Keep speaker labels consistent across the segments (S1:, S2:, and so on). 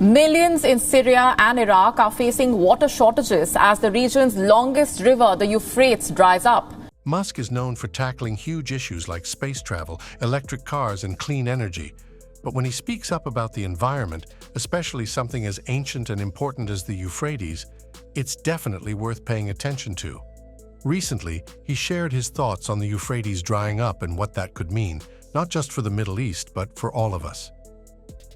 S1: Millions in Syria and Iraq are facing water shortages as the region's longest river, the Euphrates, dries up.
S2: Musk is known for tackling huge issues like space travel, electric cars, and clean energy. But when he speaks up about the environment, especially something as ancient and important as the Euphrates, it's definitely worth paying attention to. Recently, he shared his thoughts on the Euphrates drying up and what that could mean, not just for the Middle East, but for all of us.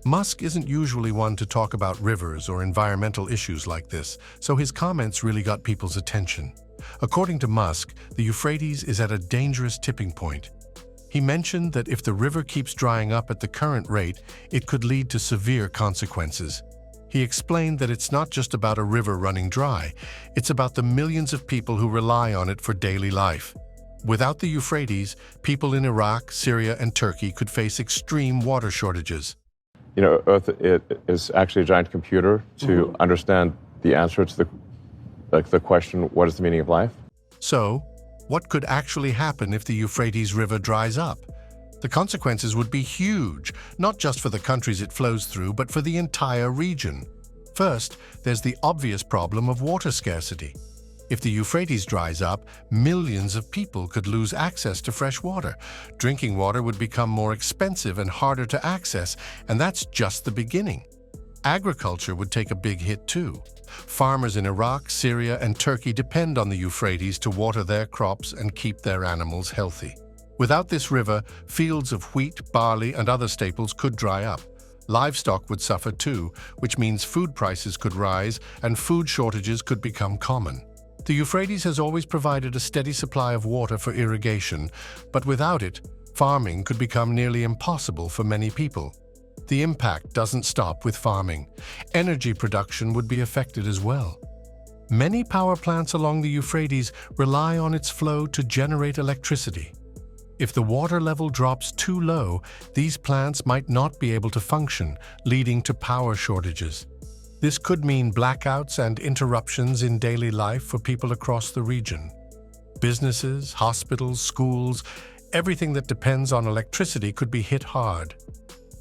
S2: Musk isn't usually one to talk about rivers or environmental issues like this, so his comments really got people's attention. According to Musk, the Euphrates is at a dangerous tipping point. He mentioned that if the river keeps drying up at the current rate, it could lead to severe consequences. He explained that it's not just about a river running dry, it's about the millions of people who rely on it for daily life. Without the Euphrates, people in Iraq, Syria, and Turkey could face extreme water shortages.
S3: You know, Earth is actually a giant computer to understand the answer to the question, what is the meaning of life?
S2: So, what could actually happen if the Euphrates River dries up? The consequences would be huge, not just for the countries it flows through, but for the entire region. First, there's the obvious problem of water scarcity. If the Euphrates dries up, millions of people could lose access to fresh water. Drinking water would become more expensive and harder to access, and that's just the beginning. Agriculture would take a big hit too. Farmers in Iraq, Syria, and Turkey depend on the Euphrates to water their crops and keep their animals healthy. Without this river, fields of wheat, barley, and other staples could dry up. Livestock would suffer too, which means food prices could rise and food shortages could become common. The Euphrates has always provided a steady supply of water for irrigation, but without it, farming could become nearly impossible for many people. The impact doesn't stop with farming. Energy production would be affected as well. Many power plants along the Euphrates rely on its flow to generate electricity. If the water level drops too low, these plants might not be able to function, leading to power shortages. This could mean blackouts and interruptions in daily life for people across the region. Businesses, hospitals, schools, everything that depends on electricity could be hit hard.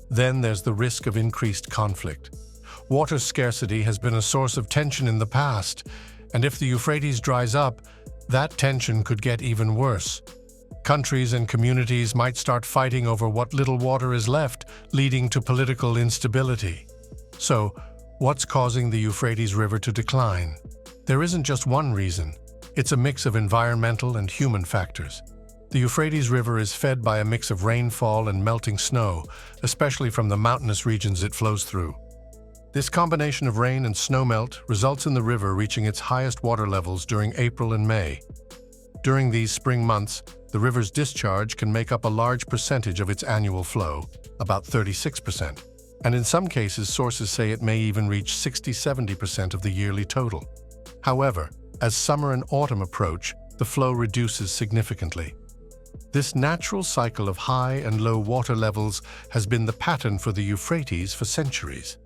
S2: Then there's the risk of increased conflict. Water scarcity has been a source of tension in the past, and if the Euphrates dries up, that tension could get even worse. Countries and communities might start fighting over what little water is left, leading to political instability. So, what's causing the Euphrates River to decline? There isn't just one reason. It's a mix of environmental and human factors. The Euphrates River is fed by a mix of rainfall and melting snow, especially from the mountainous regions it flows through. This combination of rain and snowmelt results in the river reaching its highest water levels during April and May. During these spring months, the river's discharge can make up a large percentage of its annual flow, about 36%. And in some cases, sources say it may even reach 60–70% of the yearly total. However, as summer and autumn approach, the flow reduces significantly. This natural cycle of high and low water levels has been the pattern for the Euphrates for centuries.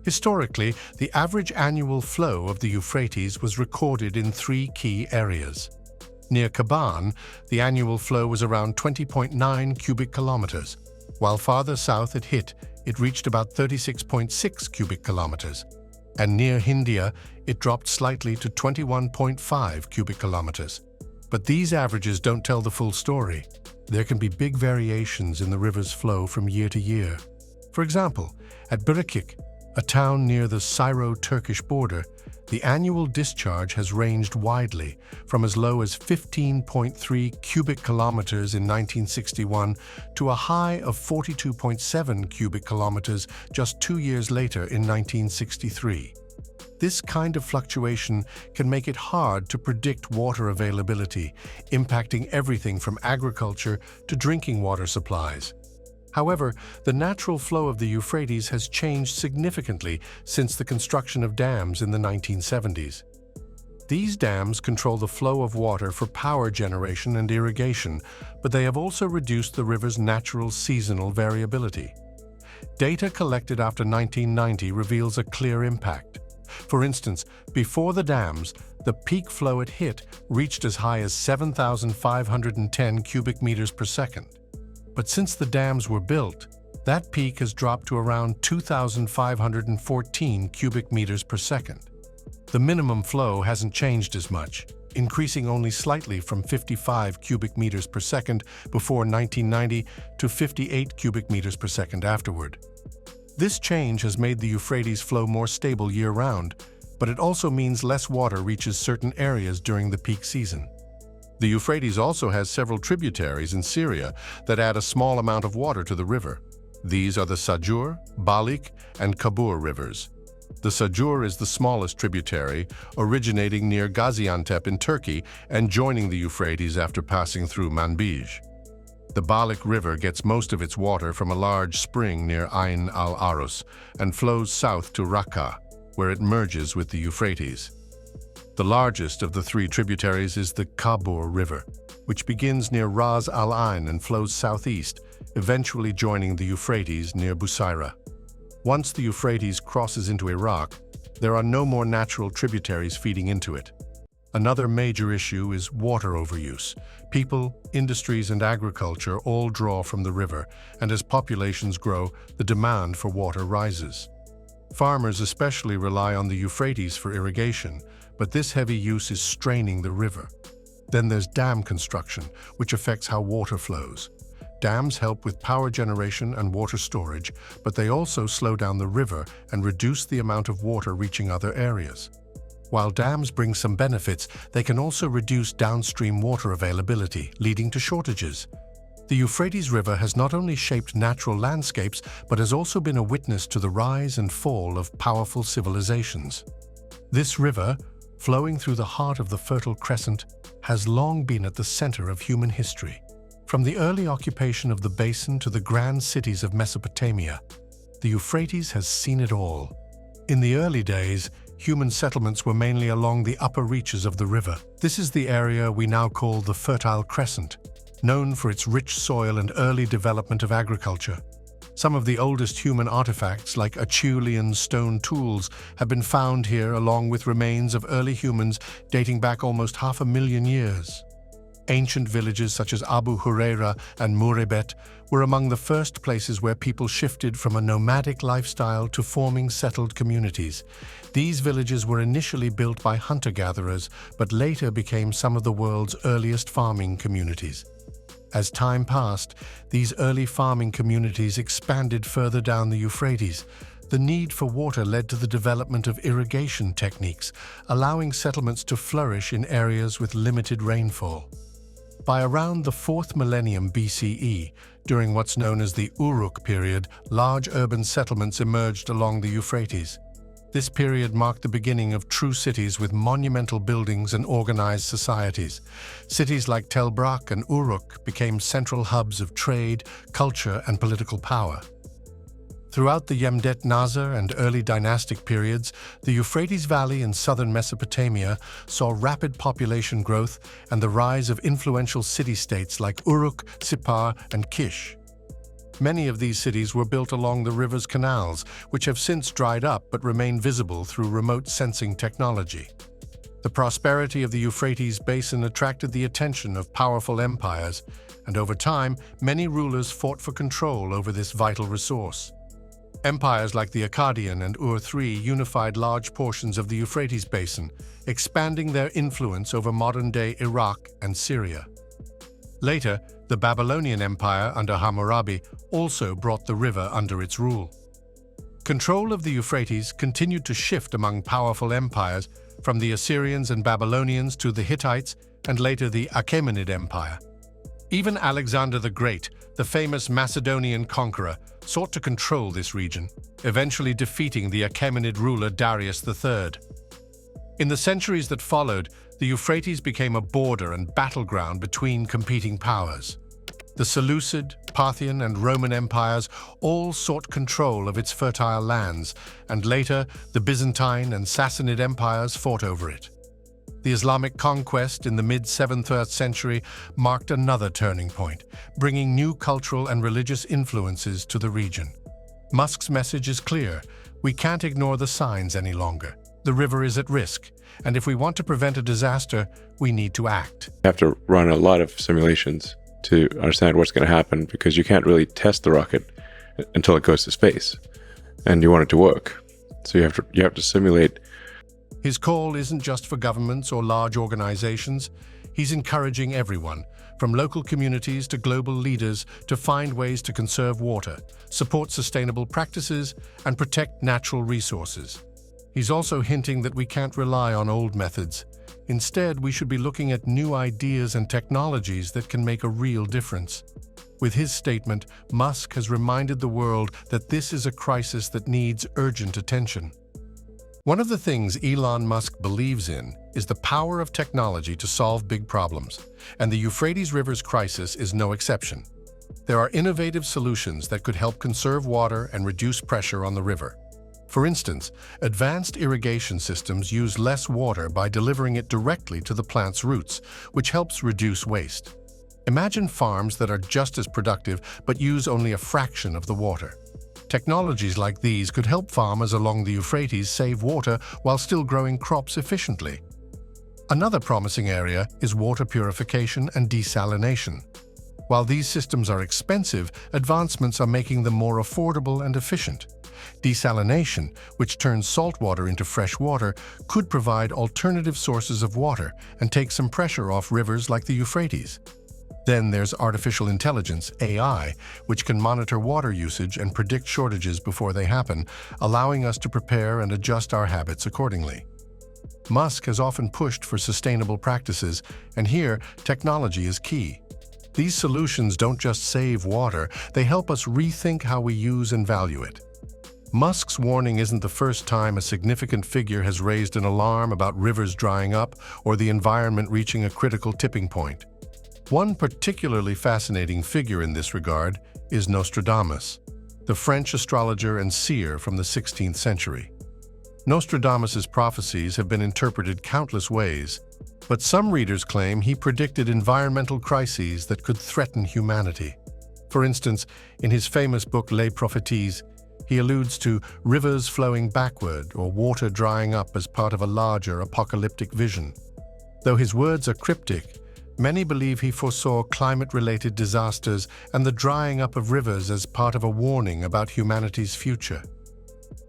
S2: Historically, the average annual flow of the Euphrates was recorded in three key areas. Near Kaban, the annual flow was around 20.9 cubic kilometers, while farther south it reached about 36.6 cubic kilometers, and near Hindia, it dropped slightly to 21.5 cubic kilometers. But these averages don't tell the full story. There can be big variations in the river's flow from year to year. For example, at Birakik, a town near the Syro-Turkish border, the annual discharge has ranged widely, from as low as 15.3 cubic kilometers in 1961 to a high of 42.7 cubic kilometers just 2 years later in 1963. This kind of fluctuation can make it hard to predict water availability, impacting everything from agriculture to drinking water supplies. However, the natural flow of the Euphrates has changed significantly since the construction of dams in the 1970s. These dams control the flow of water for power generation and irrigation, but they have also reduced the river's natural seasonal variability. Data collected after 1990 reveals a clear impact. For instance, before the dams, the peak flow it hit reached as high as 7,510 cubic meters per second. But since the dams were built, That peak has dropped to around 2,514 cubic meters per second. The minimum flow hasn't changed as much, increasing only slightly from 55 cubic meters per second before 1990 to 58 cubic meters per second afterward. This change has made the Euphrates flow more stable year-round, but it also means less water reaches certain areas during the peak season. The Euphrates also has several tributaries in Syria that add a small amount of water to the river. These are the Sajur, Balik, and Kabur rivers. The Sajur is the smallest tributary, originating near Gaziantep in Turkey and joining the Euphrates after passing through Manbij. The Balik River gets most of its water from a large spring near Ain al-Arus and flows south to Raqqa, where it merges with the Euphrates. The largest of the three tributaries is the Kabur River, which begins near Ras al-Ain and flows southeast, eventually joining the Euphrates near Busaira. Once the Euphrates crosses into Iraq, there are no more natural tributaries feeding into it. Another major issue is water overuse. People, industries, and agriculture all draw from the river, and as populations grow, the demand for water rises. Farmers especially rely on the Euphrates for irrigation, but this heavy use is straining the river. Then there's dam construction, which affects how water flows. Dams help with power generation and water storage, but they also slow down the river and reduce the amount of water reaching other areas. While dams bring some benefits, they can also reduce downstream water availability, leading to shortages. The Euphrates River has not only shaped natural landscapes, but has also been a witness to the rise and fall of powerful civilizations. This river, flowing through the heart of the Fertile Crescent, has long been at the center of human history. From the early occupation of the basin to the grand cities of Mesopotamia, the Euphrates has seen it all. In the early days, human settlements were mainly along the upper reaches of the river. This is the area we now call the Fertile Crescent, known for its rich soil and early development of agriculture. Some of the oldest human artifacts, like Acheulean stone tools, have been found here along with remains of early humans dating back almost 500,000 years. Ancient villages such as Abu Huraira and Murebet were among the first places where people shifted from a nomadic lifestyle to forming settled communities. These villages were initially built by hunter-gatherers, but later became some of the world's earliest farming communities. As time passed, these early farming communities expanded further down the Euphrates. The need for water led to the development of irrigation techniques, allowing settlements to flourish in areas with limited rainfall. By around the 4th millennium BCE, during what's known as the Uruk period, large urban settlements emerged along the Euphrates. This period marked the beginning of true cities with monumental buildings and organized societies. Cities like Tel Brak and Uruk became central hubs of trade, culture, and political power. Throughout the Yemdet Nazar and early dynastic periods, the Euphrates Valley in southern Mesopotamia saw rapid population growth and the rise of influential city-states like Uruk, Sippar, and Kish. Many of these cities were built along the river's canals, which have since dried up but remain visible through remote sensing technology. The prosperity of the Euphrates basin attracted the attention of powerful empires, and over time, many rulers fought for control over this vital resource. Empires like the Akkadian and Ur-III unified large portions of the Euphrates basin, expanding their influence over modern-day Iraq and Syria. Later, the Babylonian Empire under Hammurabi also brought the river under its rule. Control of the Euphrates continued to shift among powerful empires, from the Assyrians and Babylonians to the Hittites and later the Achaemenid Empire. Even Alexander the Great, the famous Macedonian conqueror, sought to control this region, eventually defeating the Achaemenid ruler Darius III. In the centuries that followed, the Euphrates became a border and battleground between competing powers. The Seleucid, Parthian, and Roman empires all sought control of its fertile lands, and later the Byzantine and Sassanid empires fought over it. The Islamic conquest in the mid-7th century marked another turning point, bringing new cultural and religious influences to the region. Musk's message is clear: we can't ignore the signs any longer. The river is at risk, and if we want to prevent a disaster, we need to act.
S3: You have to run a lot of simulations to understand what's going to happen, because you can't really test the rocket until it goes to space, and you want it to work. So you have to simulate.
S2: His call isn't just for governments or large organizations. He's encouraging everyone, from local communities to global leaders, to find ways to conserve water, support sustainable practices, and protect natural resources. He's also hinting that we can't rely on old methods. Instead, we should be looking at new ideas and technologies that can make a real difference. With his statement, Musk has reminded the world that this is a crisis that needs urgent attention. One of the things Elon Musk believes in is the power of technology to solve big problems, and the Euphrates River's crisis is no exception. There are innovative solutions that could help conserve water and reduce pressure on the river. For instance, advanced irrigation systems use less water by delivering it directly to the plant's roots, which helps reduce waste. Imagine farms that are just as productive but use only a fraction of the water. Technologies like these could help farmers along the Euphrates save water while still growing crops efficiently. Another promising area is water purification and desalination. While these systems are expensive, advancements are making them more affordable and efficient. Desalination, which turns salt water into fresh water, could provide alternative sources of water and take some pressure off rivers like the Euphrates. Then there's artificial intelligence, AI, which can monitor water usage and predict shortages before they happen, allowing us to prepare and adjust our habits accordingly. Musk has often pushed for sustainable practices, and here, technology is key. These solutions don't just save water, they help us rethink how we use and value it. Musk's warning isn't the first time a significant figure has raised an alarm about rivers drying up or the environment reaching a critical tipping point. One particularly fascinating figure in this regard is Nostradamus, the French astrologer and seer from the 16th century. Nostradamus's prophecies have been interpreted countless ways, but some readers claim he predicted environmental crises that could threaten humanity. For instance, in his famous book Les Prophéties, he alludes to rivers flowing backward or water drying up as part of a larger apocalyptic vision. Though his words are cryptic, many believe he foresaw climate-related disasters and the drying up of rivers as part of a warning about humanity's future.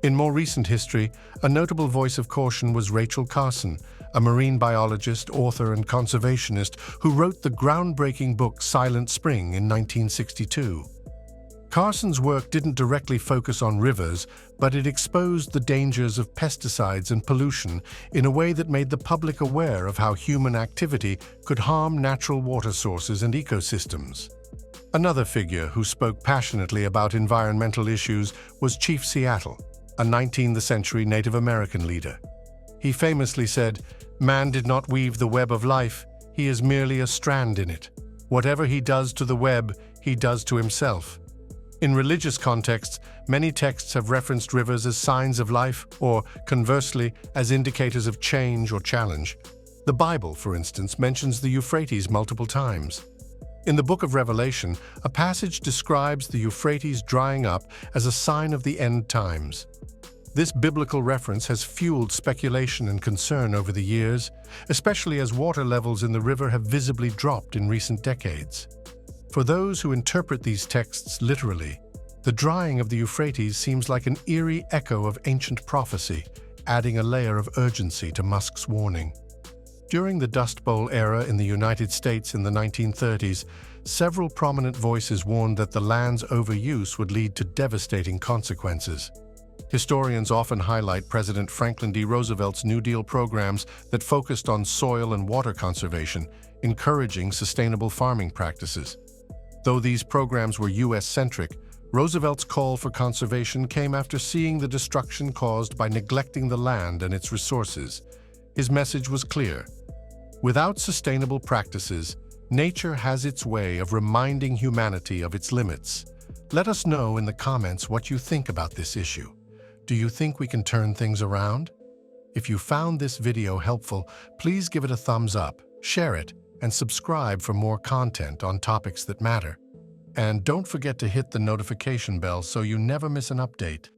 S2: In more recent history, a notable voice of caution was Rachel Carson, a marine biologist, author, and conservationist who wrote the groundbreaking book Silent Spring in 1962. Carson's work didn't directly focus on rivers, but it exposed the dangers of pesticides and pollution in a way that made the public aware of how human activity could harm natural water sources and ecosystems. Another figure who spoke passionately about environmental issues was Chief Seattle, a 19th century Native American leader. He famously said, "Man did not weave the web of life, he is merely a strand in it. Whatever he does to the web, he does to himself." In religious contexts, many texts have referenced rivers as signs of life or, conversely, as indicators of change or challenge. The Bible, for instance, mentions the Euphrates multiple times. In the book of Revelation, a passage describes the Euphrates drying up as a sign of the end times. This biblical reference has fueled speculation and concern over the years, especially as water levels in the river have visibly dropped in recent decades. For those who interpret these texts literally, the drying of the Euphrates seems like an eerie echo of ancient prophecy, adding a layer of urgency to Musk's warning. During the Dust Bowl era in the United States in the 1930s, several prominent voices warned that the land's overuse would lead to devastating consequences. Historians often highlight President Franklin D. Roosevelt's New Deal programs that focused on soil and water conservation, encouraging sustainable farming practices. Though these programs were U.S.-centric, Roosevelt's call for conservation came after seeing the destruction caused by neglecting the land and its resources. His message was clear. Without sustainable practices, nature has its way of reminding humanity of its limits. Let us know in the comments what you think about this issue. Do you think we can turn things around? If you found this video helpful, please give it a thumbs up, share it, and subscribe for more content on topics that matter. And don't forget to hit the notification bell so you never miss an update.